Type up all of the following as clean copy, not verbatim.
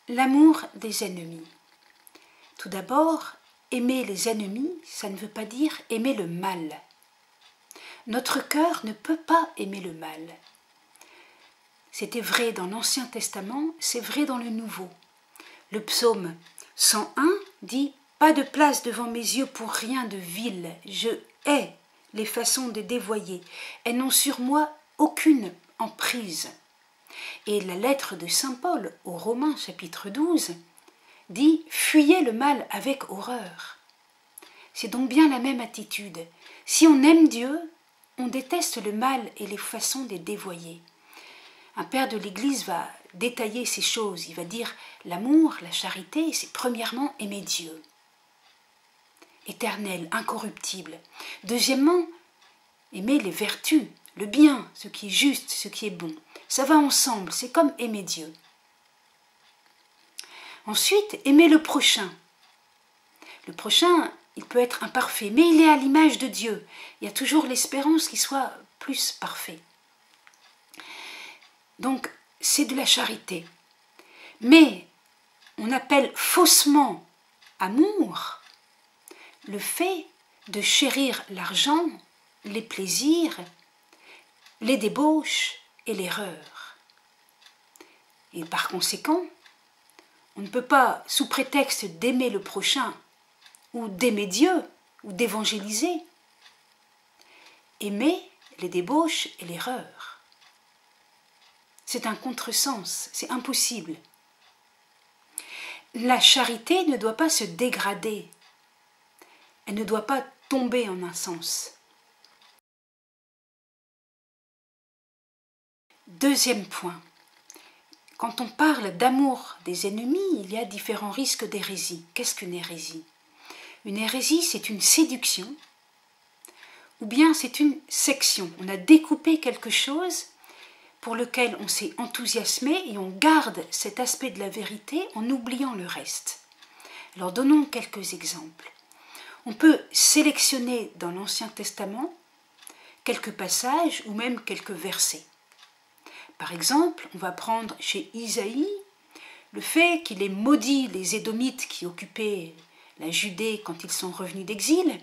L'amour des ennemis. Tout d'abord, aimer les ennemis, ça ne veut pas dire aimer le mal. Notre cœur ne peut pas aimer le mal. C'était vrai dans l'Ancien Testament, c'est vrai dans le Nouveau. Le psaume 101 dit « Pas de place devant mes yeux pour rien de vil, je hais les façons de dévoyer, elles n'ont sur moi aucune emprise. » Et la lettre de saint Paul aux Romains, chapitre 12, dit « Fuyez le mal avec horreur ». C'est donc bien la même attitude. Si on aime Dieu, on déteste le mal et les façons de dévoyer. Un père de l'Église va détailler ces choses. Il va dire l'amour, la charité, c'est premièrement aimer Dieu. Éternel, incorruptible. Deuxièmement, aimer les vertus, le bien, ce qui est juste, ce qui est bon. Ça va ensemble, c'est comme aimer Dieu. Ensuite, aimer le prochain. Le prochain, il peut être imparfait, mais il est à l'image de Dieu. Il y a toujours l'espérance qu'il soit plus parfait. Donc, c'est de la charité. Mais on appelle faussement amour le fait de chérir l'argent, les plaisirs, les débauches et l'erreur. Et par conséquent, on ne peut pas, sous prétexte d'aimer le prochain, ou d'aimer Dieu, ou d'évangéliser, aimer les débauches et l'erreur. C'est un contresens, c'est impossible. La charité ne doit pas se dégrader, elle ne doit pas tomber en un sens. Deuxième point, quand on parle d'amour des ennemis, il y a différents risques d'hérésie. Qu'est-ce qu'une hérésie? Une hérésie, c'est une séduction, ou bien c'est une section. On a découpé quelque chose pour lequel on s'est enthousiasmé et on garde cet aspect de la vérité en oubliant le reste. Alors donnons quelques exemples. On peut sélectionner dans l'Ancien Testament quelques passages ou même quelques versets. Par exemple, on va prendre chez Isaïe le fait qu'il ait maudit les Édomites qui occupaient la Judée quand ils sont revenus d'exil.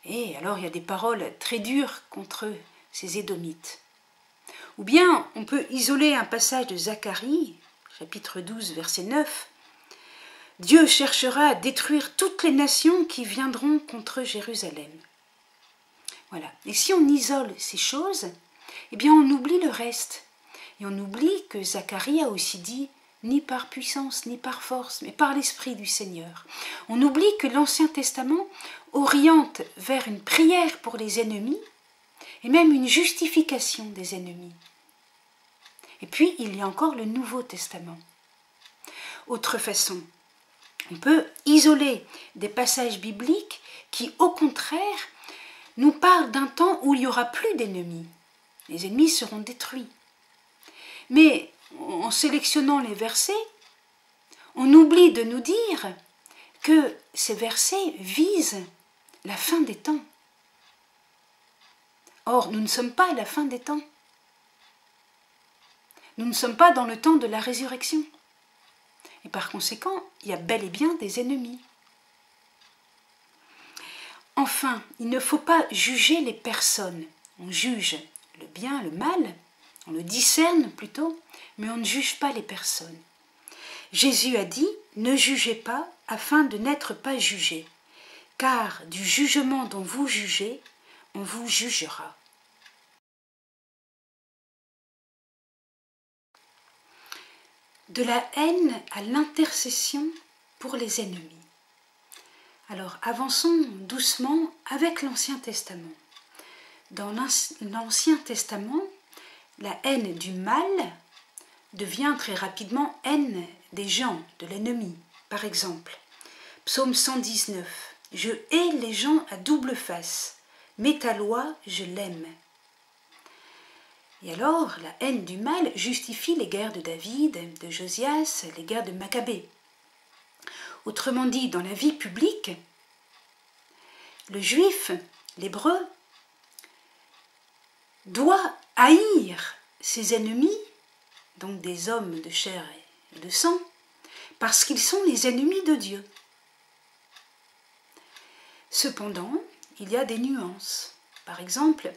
Et alors il y a des paroles très dures contre ces Édomites. Ou bien on peut isoler un passage de Zacharie, chapitre 12, verset 9. « Dieu cherchera à détruire toutes les nations qui viendront contre Jérusalem. » Voilà. Et si on isole ces choses, eh bien on oublie le reste. Et on oublie que Zacharie a aussi dit « ni par puissance, ni par force, mais par l'Esprit du Seigneur ». On oublie que l'Ancien Testament oriente vers une prière pour les ennemis et même une justification des ennemis. Et puis, il y a encore le Nouveau Testament. Autre façon, on peut isoler des passages bibliques qui, au contraire, nous parlent d'un temps où il n'y aura plus d'ennemis. Les ennemis seront détruits. Mais en sélectionnant les versets, on oublie de nous dire que ces versets visent la fin des temps. Or, nous ne sommes pas à la fin des temps. Nous ne sommes pas dans le temps de la résurrection. Et par conséquent, il y a bel et bien des ennemis. Enfin, il ne faut pas juger les personnes. On juge le bien, le mal, on le discerne plutôt, mais on ne juge pas les personnes. Jésus a dit « Ne jugez pas afin de n'être pas jugés, car du jugement dont vous jugez, on vous jugera. » De la haine à l'intercession pour les ennemis. Alors avançons doucement avec l'Ancien Testament. Dans l'Ancien Testament, la haine du mal devient très rapidement haine des gens, de l'ennemi. Par exemple, psaume 119, « Je hais les gens à double face, mais ta loi, je l'aime. » Et alors, la haine du mal justifie les guerres de David, de Josias, les guerres de Maccabée. Autrement dit, dans la vie publique, le juif, l'hébreu, doit haïr ses ennemis, donc des hommes de chair et de sang, parce qu'ils sont les ennemis de Dieu. Cependant, il y a des nuances. Par exemple,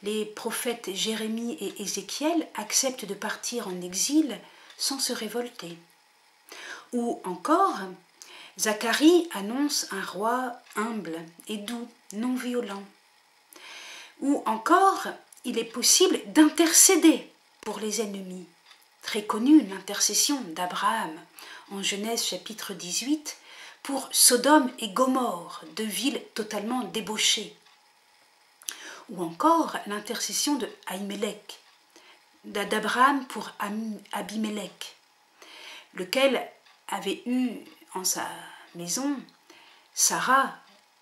les prophètes Jérémie et Ézéchiel acceptent de partir en exil sans se révolter. Ou encore, Zacharie annonce un roi humble et doux, non violent. Ou encore, il est possible d'intercéder pour les ennemis. Très connue l'intercession d'Abraham en Genèse chapitre 18 pour Sodome et Gomorrhe, deux villes totalement débauchées. Ou encore l'intercession d'Abraham pour Abimélec, lequel avait eu en sa maison Sarah,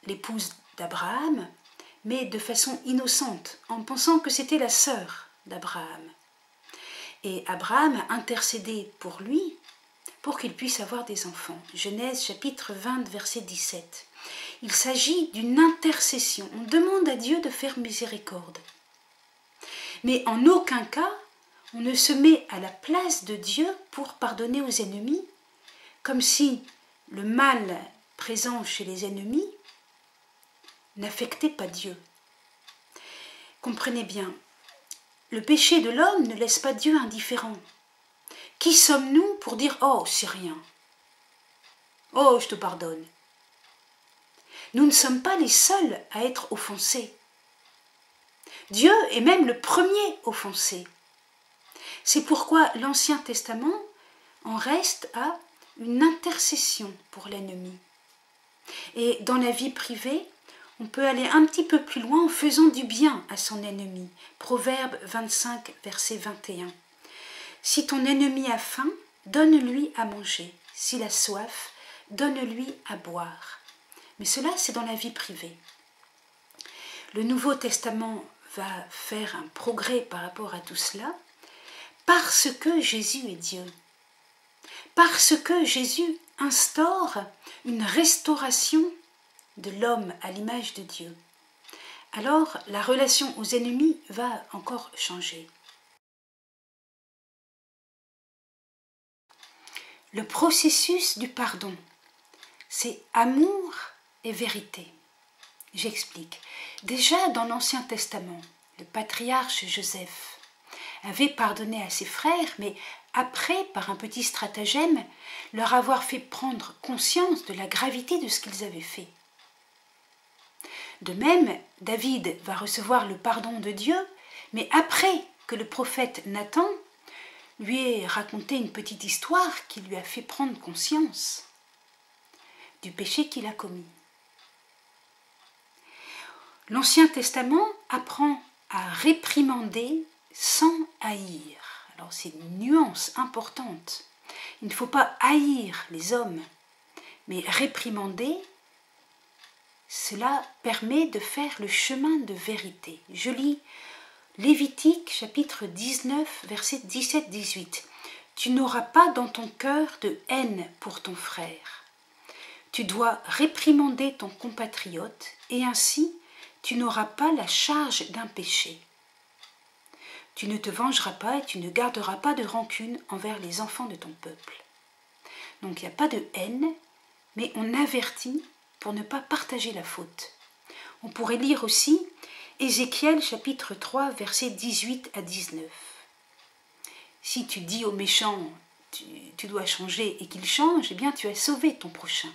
l'épouse d'Abraham, mais de façon innocente, en pensant que c'était la sœur d'Abraham. Et Abraham a intercédé pour lui, pour qu'il puisse avoir des enfants. Genèse chapitre 20, verset 17. Il s'agit d'une intercession. On demande à Dieu de faire miséricorde. Mais en aucun cas, on ne se met à la place de Dieu pour pardonner aux ennemis, comme si le mal présent chez les ennemis n'affectait pas Dieu. Comprenez bien, le péché de l'homme ne laisse pas Dieu indifférent. Qui sommes-nous pour dire « Oh, c'est rien. Oh, je te pardonne ». Nous ne sommes pas les seuls à être offensés. Dieu est même le premier offensé. C'est pourquoi l'Ancien Testament en reste à une intercession pour l'ennemi. Et dans la vie privée, on peut aller un petit peu plus loin en faisant du bien à son ennemi. Proverbe 25, verset 21. Si ton ennemi a faim, donne-lui à manger. S'il a soif, donne-lui à boire. Mais cela, c'est dans la vie privée. Le Nouveau Testament va faire un progrès par rapport à tout cela, parce que Jésus est Dieu. Parce que Jésus instaure une restauration de l'homme à l'image de Dieu. Alors, la relation aux ennemis va encore changer. Le processus du pardon, c'est amour et vérité. J'explique. Déjà dans l'Ancien Testament, le patriarche Joseph avait pardonné à ses frères, mais après, par un petit stratagème, leur avoir fait prendre conscience de la gravité de ce qu'ils avaient fait. De même, David va recevoir le pardon de Dieu, mais après que le prophète Nathan lui ait raconté une petite histoire qui lui a fait prendre conscience du péché qu'il a commis. L'Ancien Testament apprend à réprimander sans haïr. Alors c'est une nuance importante. Il ne faut pas haïr les hommes, mais réprimander, cela permet de faire le chemin de vérité. Je lis Lévitique chapitre 19, versets 17-18. Tu n'auras pas dans ton cœur de haine pour ton frère. Tu dois réprimander ton compatriote et ainsi tu n'auras pas la charge d'un péché. Tu ne te vengeras pas et tu ne garderas pas de rancune envers les enfants de ton peuple. Donc il n'y a pas de haine, mais on avertit pour ne pas partager la faute. On pourrait lire aussi Ézéchiel chapitre 3 versets 18 à 19. Si tu dis au méchant tu dois changer et qu'il change, eh bien tu as sauvé ton prochain.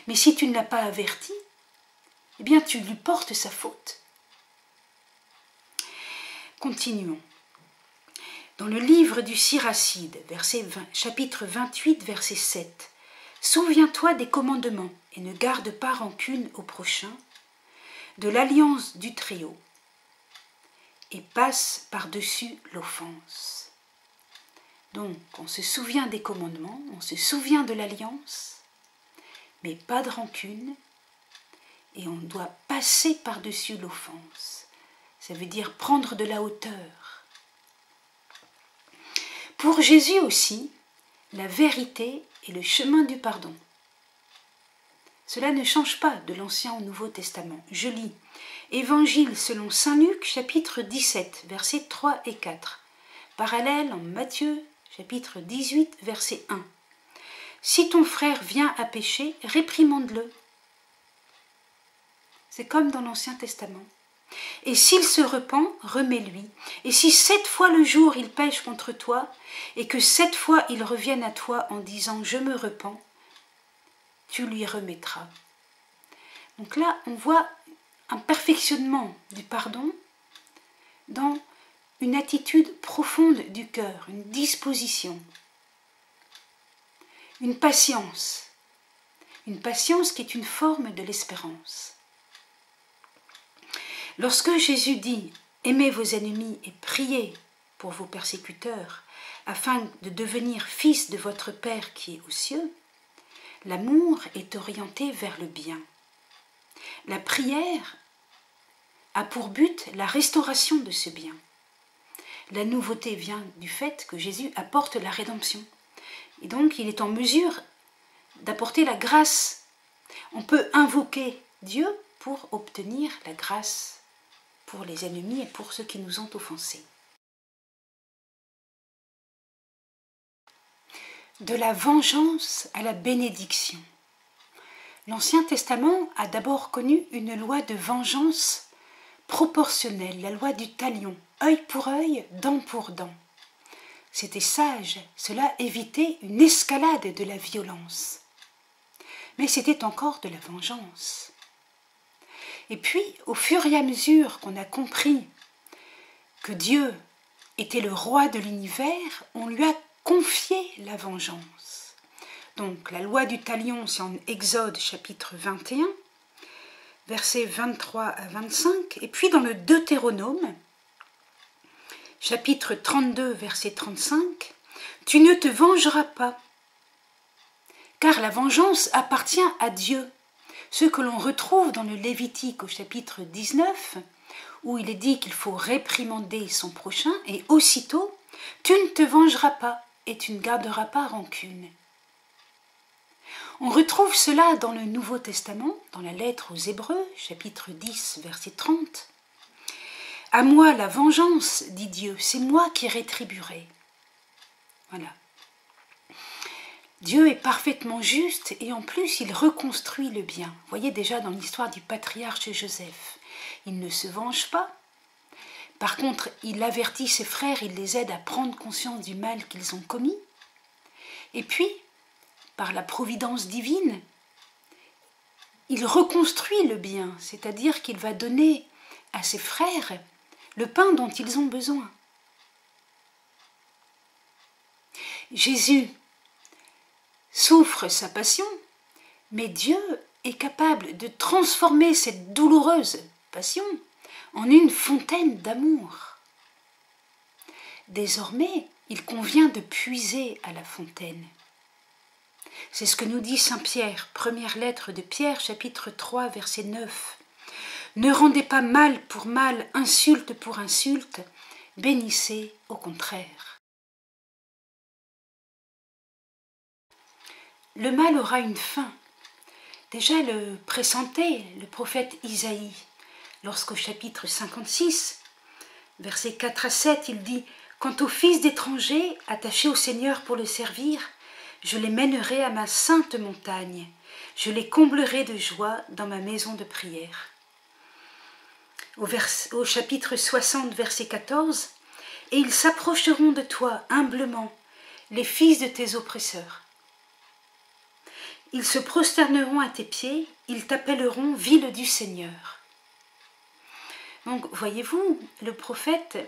Mais si tu ne l'as pas averti, eh bien tu lui portes sa faute. Continuons. Dans le livre du Siracide, chapitre 28, verset 7, « Souviens-toi des commandements et ne garde pas rancune au prochain, de l'alliance du Très-Haut, et passe par-dessus l'offense. » Donc, on se souvient des commandements, on se souvient de l'alliance, mais pas de rancune, et on doit passer par-dessus l'offense. Ça veut dire prendre de la hauteur. Pour Jésus aussi, la vérité est le chemin du pardon. Cela ne change pas de l'Ancien au Nouveau Testament. Je lis Évangile selon saint Luc, chapitre 17, versets 3 et 4. Parallèle en Matthieu, chapitre 18, verset 1. si ton frère vient à pécher, réprimande-le. C'est comme dans l'Ancien Testament. Et s'il se repent, remets-lui. Et si 7 fois le jour il pêche contre toi, et que 7 fois il revienne à toi en disant « je me repens », tu lui remettras. Donc là, on voit un perfectionnement du pardon dans une attitude profonde du cœur, une disposition, une patience qui est une forme de l'espérance. Lorsque Jésus dit « aimez vos ennemis et priez pour vos persécuteurs, afin de devenir fils de votre Père qui est aux cieux », l'amour est orienté vers le bien. La prière a pour but la restauration de ce bien. La nouveauté vient du fait que Jésus apporte la rédemption. Et donc, il est en mesure d'apporter la grâce. On peut invoquer Dieu pour obtenir la grâce pour les ennemis et pour ceux qui nous ont offensés. De la vengeance à la bénédiction. L'Ancien Testament a d'abord connu une loi de vengeance proportionnelle, la loi du talion, œil pour œil, dent pour dent. C'était sage, cela évitait une escalade de la violence. Mais c'était encore de la vengeance. Et puis, au fur et à mesure qu'on a compris que Dieu était le roi de l'univers, on lui a confié la vengeance. Donc, la loi du talion, c'est en Exode chapitre 21, versets 23 à 25, et puis dans le Deutéronome, chapitre 32, verset 35, « Tu ne te vengeras pas, car la vengeance appartient à Dieu ». Ce que l'on retrouve dans le Lévitique au chapitre 19, où il est dit qu'il faut réprimander son prochain, et aussitôt, « Tu ne te vengeras pas, et tu ne garderas pas rancune ». On retrouve cela dans le Nouveau Testament, dans la lettre aux Hébreux, chapitre 10, verset 30. « À moi la vengeance, dit Dieu, c'est moi qui rétribuerai. » Voilà. Dieu est parfaitement juste et en plus il reconstruit le bien. Vous voyez déjà dans l'histoire du patriarche Joseph, il ne se venge pas. Par contre, il avertit ses frères, il les aide à prendre conscience du mal qu'ils ont commis. Et puis, par la providence divine, il reconstruit le bien, c'est-à-dire qu'il va donner à ses frères le pain dont ils ont besoin. Jésus souffre sa passion, mais Dieu est capable de transformer cette douloureuse passion en une fontaine d'amour. Désormais, il convient de puiser à la fontaine. C'est ce que nous dit saint Pierre, première lettre de Pierre, chapitre 3, verset 9. « Ne rendez pas mal pour mal, insulte pour insulte, bénissez au contraire. » Le mal aura une fin. Déjà le pressentait le prophète Isaïe, lorsqu'au chapitre 56, versets 4 à 7, il dit « Quant aux fils d'étrangers, attachés au Seigneur pour le servir, je les mènerai à ma sainte montagne, je les comblerai de joie dans ma maison de prière. » Au chapitre 60, verset 14, « Et ils s'approcheront de toi humblement, les fils de tes oppresseurs. Ils se prosterneront à tes pieds, ils t'appelleront ville du Seigneur. » Donc, voyez-vous, le prophète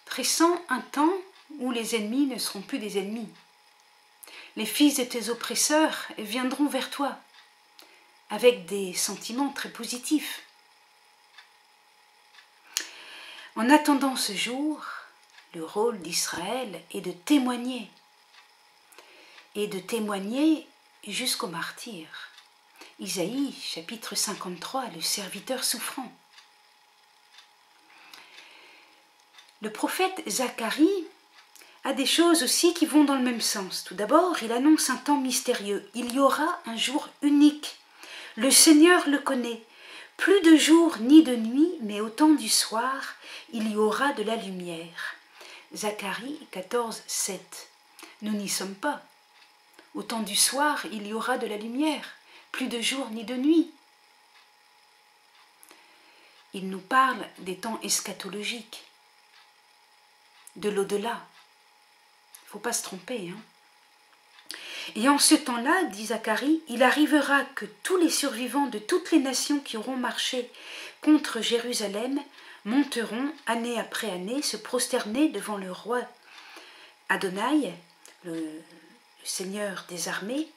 pressent un temps où les ennemis ne seront plus des ennemis. Les fils de tes oppresseurs viendront vers toi avec des sentiments très positifs. En attendant ce jour, le rôle d'Israël est de témoigner, jusqu'au martyr. Isaïe, chapitre 53, le serviteur souffrant. Le prophète Zacharie a des choses aussi qui vont dans le même sens. Tout d'abord, il annonce un temps mystérieux. Il y aura un jour unique. Le Seigneur le connaît. Plus de jour ni de nuit, mais au temps du soir, il y aura de la lumière. Zacharie 14, 7. Nous n'y sommes pas. Au temps du soir, il y aura de la lumière, plus de jour ni de nuit. Il nous parle des temps eschatologiques, de l'au-delà. Il ne faut pas se tromper. Et en ce temps-là, dit Zacharie, il arrivera que tous les survivants de toutes les nations qui auront marché contre Jérusalem monteront, année après année, se prosterner devant le roi Adonai, le Seigneur des armées,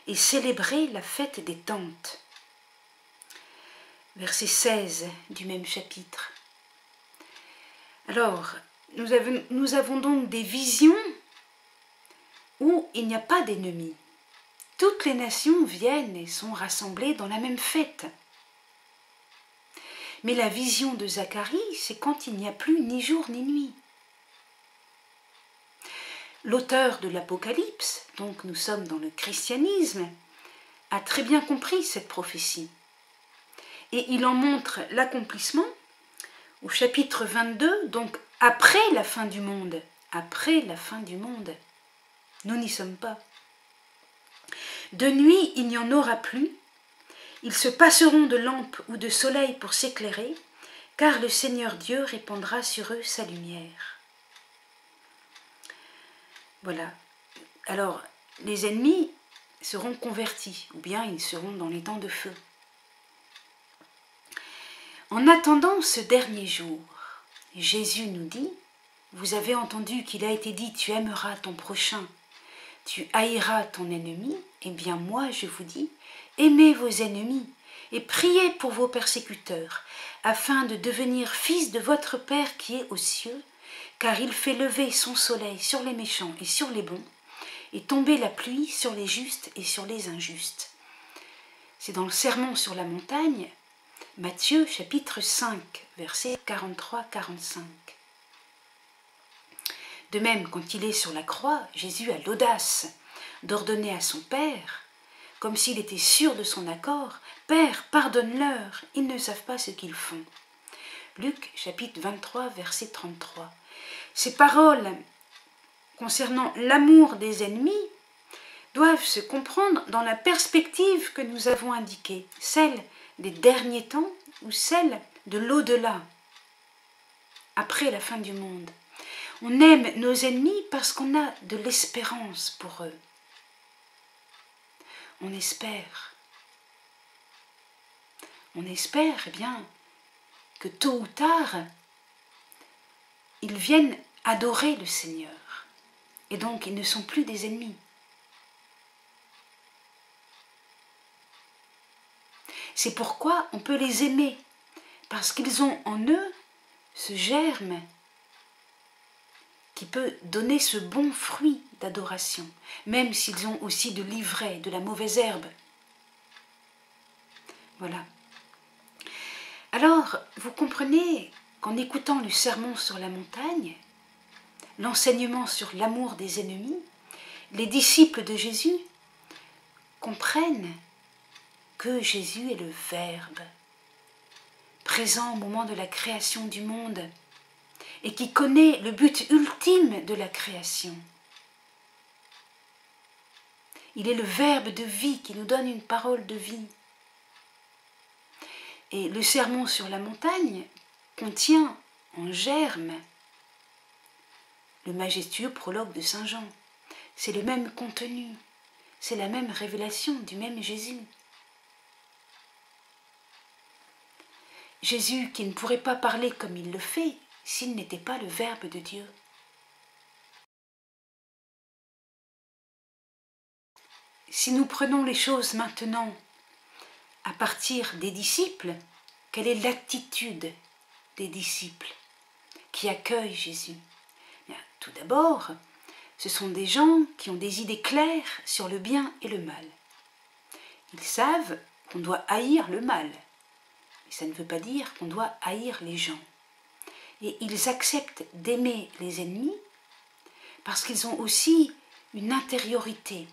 et célébrer la fête des tentes. Verset 16 du même chapitre. Alors, nous avons donc des visions où il n'y a pas d'ennemis. Toutes les nations viennent et sont rassemblées dans la même fête. Mais la vision de Zacharie, c'est quand il n'y a plus ni jour ni nuit. L'auteur de l'Apocalypse, donc nous sommes dans le christianisme, a très bien compris cette prophétie. Et il en montre l'accomplissement au chapitre 22, donc après la fin du monde. Après la fin du monde. Nous n'y sommes pas. De nuit, il n'y en aura plus. Ils se passeront de lampes ou de soleil pour s'éclairer, car le Seigneur Dieu répandra sur eux sa lumière. Voilà. Alors, les ennemis seront convertis, ou bien ils seront dans les temps de feu. En attendant ce dernier jour, Jésus nous dit, vous avez entendu qu'il a été dit, tu aimeras ton prochain, tu haïras ton ennemi, eh bien moi je vous dis, aimez vos ennemis et priez pour vos persécuteurs, afin de devenir fils de votre Père qui est aux cieux, car il fait lever son soleil sur les méchants et sur les bons, et tomber la pluie sur les justes et sur les injustes. C'est dans le Sermon sur la montagne, Matthieu chapitre 5, versets 43-45. De même, quand il est sur la croix, Jésus a l'audace d'ordonner à son Père, comme s'il était sûr de son accord, « Père, pardonne-leur, ils ne savent pas ce qu'ils font. » Luc chapitre 23, verset 33. Ces paroles concernant l'amour des ennemis doivent se comprendre dans la perspective que nous avons indiquée, celle des derniers temps ou celle de l'au-delà, après la fin du monde. On aime nos ennemis parce qu'on a de l'espérance pour eux. On espère. On espère, eh bien, que tôt ou tard, ils viennent adorer le Seigneur. Et donc, ils ne sont plus des ennemis. C'est pourquoi on peut les aimer, parce qu'ils ont en eux ce germe qui peut donner ce bon fruit d'adoration, même s'ils ont aussi de l'ivraie, de la mauvaise herbe. Voilà. Alors, vous comprenez qu'en écoutant le sermon sur la montagne, l'enseignement sur l'amour des ennemis, les disciples de Jésus comprennent que Jésus est le Verbe, présent au moment de la création du monde, et qui connaît le but ultime de la création. Il est le Verbe de vie qui nous donne une parole de vie. Et le sermon sur la montagne contient en germe le majestueux prologue de Saint Jean. C'est le même contenu, c'est la même révélation du même Jésus. Jésus qui ne pourrait pas parler comme il le fait s'il n'était pas le Verbe de Dieu. Si nous prenons les choses maintenant à partir des disciples, quelle est l'attitude des disciples qui accueillent Jésus? Bien, tout d'abord, ce sont des gens qui ont des idées claires sur le bien et le mal. Ils savent qu'on doit haïr le mal, mais ça ne veut pas dire qu'on doit haïr les gens. Et ils acceptent d'aimer les ennemis parce qu'ils ont aussi une intériorité.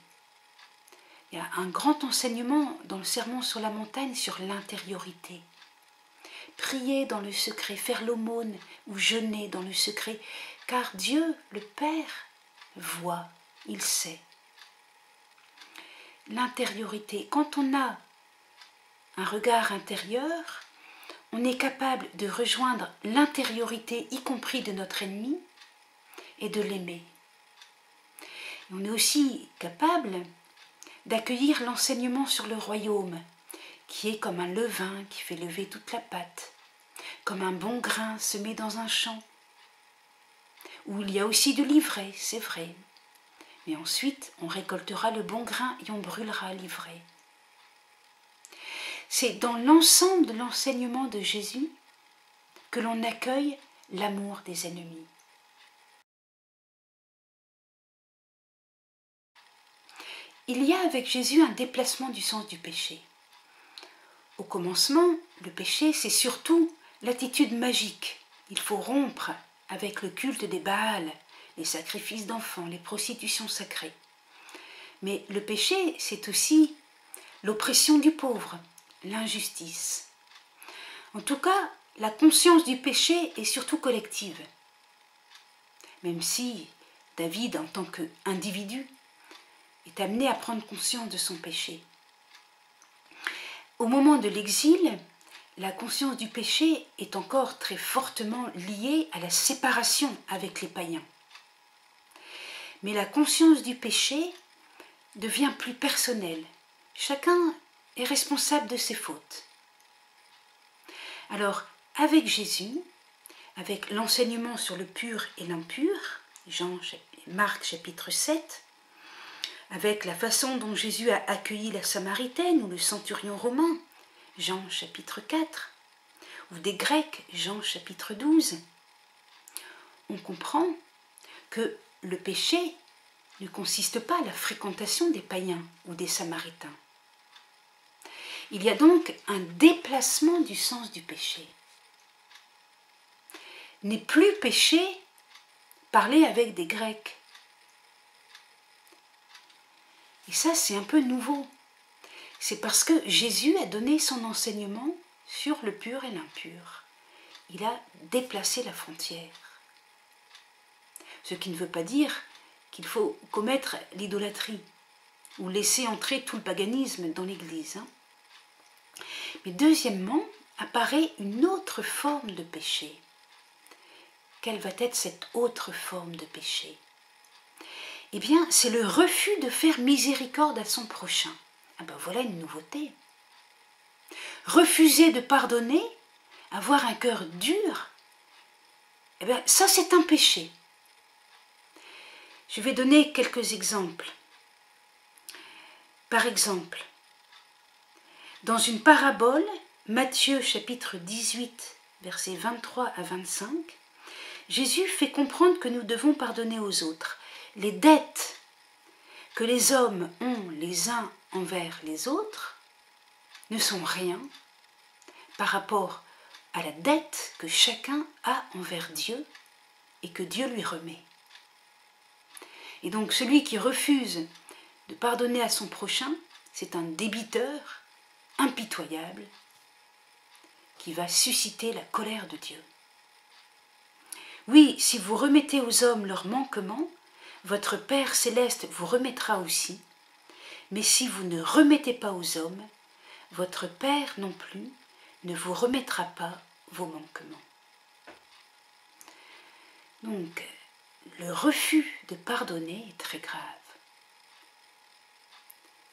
Il y a un grand enseignement dans le Sermon sur la montagne sur l'intériorité. Prier dans le secret, faire l'aumône ou jeûner dans le secret, car Dieu, le Père, voit, il sait. l'intériorité. Quand on a un regard intérieur, on est capable de rejoindre l'intériorité, y compris de notre ennemi, et de l'aimer. On est aussi capable d'accueillir l'enseignement sur le royaume, qui est comme un levain qui fait lever toute la pâte, comme un bon grain semé dans un champ, où il y a aussi de l'ivraie, c'est vrai, mais ensuite on récoltera le bon grain et on brûlera l'ivraie. C'est dans l'ensemble de l'enseignement de Jésus que l'on accueille l'amour des ennemis. Il y a avec Jésus un déplacement du sens du péché. Au commencement, le péché, c'est surtout l'attitude magique. Il faut rompre avec le culte des Baals, les sacrifices d'enfants, les prostitutions sacrées. Mais le péché, c'est aussi l'oppression du pauvre, l'injustice. En tout cas, la conscience du péché est surtout collective. Même si David, en tant qu'individu, est amené à prendre conscience de son péché. Au moment de l'exil, la conscience du péché est encore très fortement liée à la séparation avec les païens. Mais la conscience du péché devient plus personnelle. Chacun est responsable de ses fautes. Alors, avec Jésus, avec l'enseignement sur le pur et l'impur, Marc chapitre 7, avec la façon dont Jésus a accueilli la Samaritaine ou le centurion romain, Jean chapitre 4, ou des Grecs, Jean chapitre 12, on comprend que le péché ne consiste pas à la fréquentation des païens ou des Samaritains. Il y a donc un déplacement du sens du péché. N'est plus péché parler avec des Grecs. Et ça, c'est un peu nouveau. C'est parce que Jésus a donné son enseignement sur le pur et l'impur. Il a déplacé la frontière. Ce qui ne veut pas dire qu'il faut commettre l'idolâtrie ou laisser entrer tout le paganisme dans l'Église. Mais deuxièmement, apparaît une autre forme de péché. Quelle va être cette autre forme de péché ? Eh bien, c'est le refus de faire miséricorde à son prochain. Ah ben voilà une nouveauté. Refuser de pardonner, avoir un cœur dur, eh bien ça c'est un péché. Je vais donner quelques exemples. Par exemple, dans une parabole, Matthieu chapitre 18, versets 23 à 25, Jésus fait comprendre que nous devons pardonner aux autres. Les dettes que les hommes ont les uns envers les autres ne sont rien par rapport à la dette que chacun a envers Dieu et que Dieu lui remet. Et donc celui qui refuse de pardonner à son prochain, c'est un débiteur impitoyable qui va susciter la colère de Dieu. Oui, si vous remettez aux hommes leurs manquements, votre Père céleste vous remettra aussi, mais si vous ne remettez pas aux hommes, votre Père non plus ne vous remettra pas vos manquements. Donc, le refus de pardonner est très grave.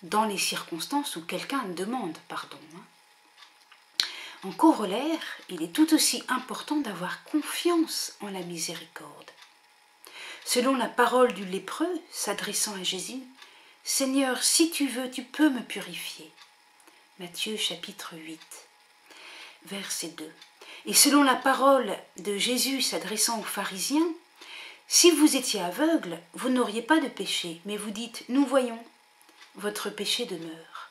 Dans les circonstances où quelqu'un demande pardon. En corollaire, il est tout aussi important d'avoir confiance en la miséricorde. Selon la parole du lépreux, s'adressant à Jésus, « Seigneur, si tu veux, tu peux me purifier. » Matthieu chapitre 8, verset 2. Et selon la parole de Jésus s'adressant aux pharisiens, « Si vous étiez aveugle, vous n'auriez pas de péché, mais vous dites, nous voyons, votre péché demeure. »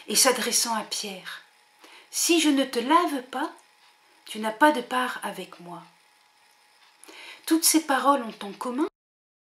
Et s'adressant à Pierre, « Si je ne te lave pas, tu n'as pas de part avec moi. » Toutes ces paroles ont en commun